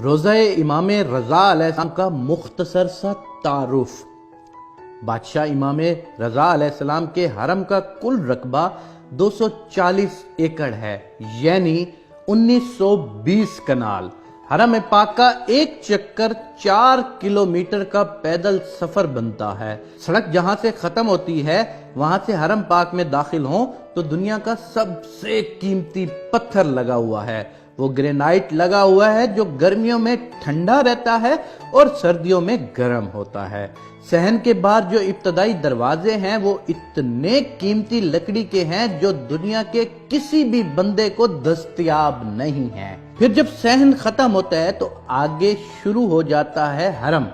روزہ امام رضا علیہ السلام کا مختصر سا تعارف۔ بادشاہ امام رضا علیہ السلام کے حرم کا کل رقبہ 240 ایکڑ ہے، یعنی 1920 کنال۔ حرم پاک کا ایک چکر 4 کلومیٹر کا پیدل سفر بنتا ہے۔ سڑک جہاں سے ختم ہوتی ہے وہاں سے حرم پاک میں داخل ہوں تو دنیا کا سب سے قیمتی پتھر لگا ہوا ہے۔ وہ گرینائٹ لگا ہوا ہے جو گرمیوں میں ٹھنڈا رہتا ہے اور سردیوں میں گرم ہوتا ہے۔ صحن کے باہر جو ابتدائی دروازے ہیں وہ اتنے قیمتی لکڑی کے ہیں جو دنیا کے کسی بھی بندے کو دستیاب نہیں ہیں۔ پھر جب صحن ختم ہوتا ہے تو آگے شروع ہو جاتا ہے حرم۔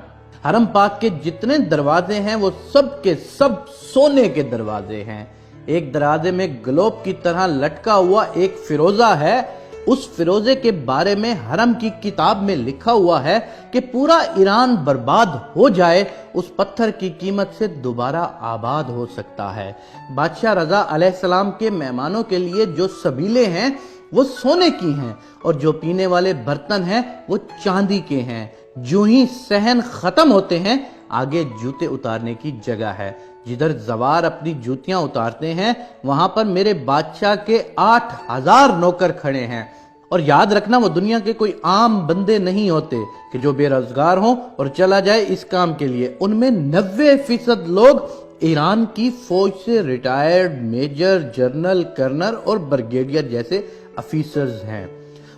حرم پاک کے جتنے دروازے ہیں وہ سب کے سب سونے کے دروازے ہیں۔ ایک دروازے میں گلوب کی طرح لٹکا ہوا ایک فیروزہ ہے۔ اس فیروزے کے بارے میں حرم کی کتاب میں لکھا ہوا ہے کہ پورا ایران برباد ہو جائے اس پتھر کی قیمت سے دوبارہ آباد ہو سکتا ہے۔ بادشاہ رضا علیہ السلام کے مہمانوں کے لیے جو سبیلے ہیں وہ سونے کی ہیں اور جو پینے والے برتن ہیں وہ چاندی کے ہیں۔ جو ہی صحن ختم ہوتے ہیں آگے جوتے اتارنے کی جگہ ہے۔ جدھر زوار اپنی جوتیاں اتارتے ہیں وہاں پر میرے بادشاہ کے 8000 نوکر کھڑے ہیں۔ اور یاد رکھنا وہ دنیا کے کوئی عام بندے نہیں ہوتے کہ جو بے روزگار ہوں اور چلا جائے اس کام کے لیے۔ ان میں 90% لوگ ایران کی فوج سے ریٹائرڈ میجر، جنرل، کرنل اور بریگیڈیئر جیسے افیسرز ہیں۔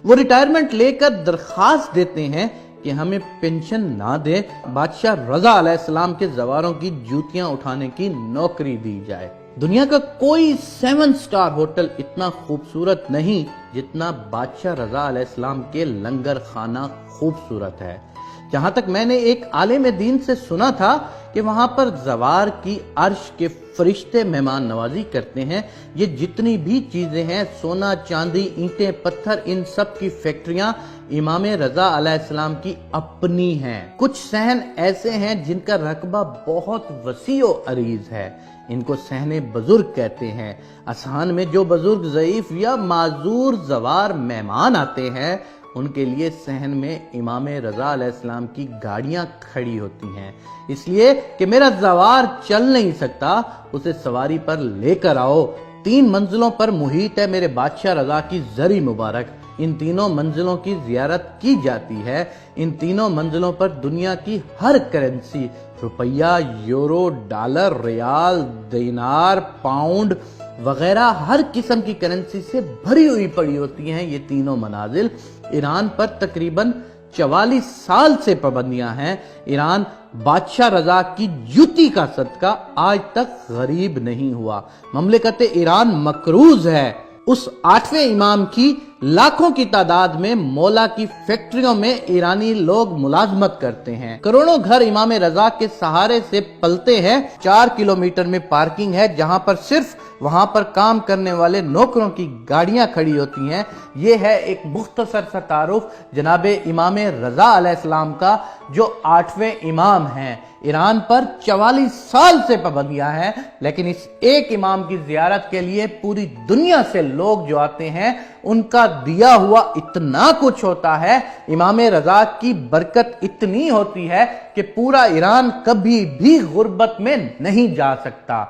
وہ ریٹائرمنٹ لے کر درخواست دیتے ہیں کہ ہمیں پینشن نہ دے، بادشاہ رضا علیہ السلام کے زواروں کی جوتیاں اٹھانے کی نوکری دی جائے۔ دنیا کا کوئی 7 سٹار ہوٹل اتنا خوبصورت نہیں جتنا بادشاہ رضا علیہ السلام کے لنگر خانہ خوبصورت ہے۔ جہاں تک میں نے ایک عالم دین سے سنا تھا کہ وہاں پر زوار کی عرش کے فرشتے مہمان نوازی کرتے ہیں۔ یہ جتنی بھی چیزیں ہیں، سونا، چاندی، اینٹیں، پتھر، ان سب کی فیکٹریاں امام رضا علیہ السلام کی اپنی ہیں۔ کچھ صحن ایسے ہیں جن کا رقبہ بہت وسیع و عریض ہے۔ ان کو صحن بزرگ کہتے ہیں۔ اذہان میں جو بزرگ، ضعیف یا معذور زوار مہمان آتے ہیں ان کے لیے صحن میں امام رضا علیہ السلام کی گاڑیاں کھڑی ہوتی ہیں، اس لیے کہ میرا زوار چل نہیں سکتا، اسے سواری پر لے کر آؤ۔ 3 منزلوں پر محیط ہے میرے بادشاہ رضا کی زری مبارک۔ ان تینوں منزلوں کی زیارت کی جاتی ہے۔ ان تینوں منزلوں پر دنیا کی ہر کرنسی، روپیہ، یورو، ڈالر، ریال، دینار، پاؤنڈ وغیرہ ہر قسم کی کرنسی سے بھری ہوئی پڑی ہوتی ہیں۔ یہ تینوں منازل ایران پر تقریباً 44 سال سے پابندیاں ہیں۔ ایران بادشاہ رضا کی جوتی کا صدقہ آج تک غریب نہیں ہوا۔ مملکت ایران مقروض ہے۔ اس 8ویں امام کی لاکھوں کی تعداد میں مولا کی فیکٹریوں میں ایرانی لوگ ملازمت کرتے ہیں۔ کروڑوں گھر امام رضا کے سہارے سے پلتے ہیں۔ 4 کلومیٹر میں پارکنگ ہے جہاں پر صرف وہاں پر کام کرنے والے نوکروں کی گاڑیاں کھڑی ہوتی ہیں۔ یہ ہے ایک مختصر سا تعارف جناب امام رضا علیہ السلام کا جو 8ویں امام ہیں۔ ایران پر 44 سال سے پابندیاں ہیں، لیکن اس ایک امام کی زیارت کے لیے پوری دنیا سے لوگ جو آتے ہیں ان کا دیا ہوا اتنا کچھ ہوتا ہے، امام رضا کی برکت اتنی ہوتی ہے کہ پورا ایران کبھی بھی غربت میں نہیں جا سکتا۔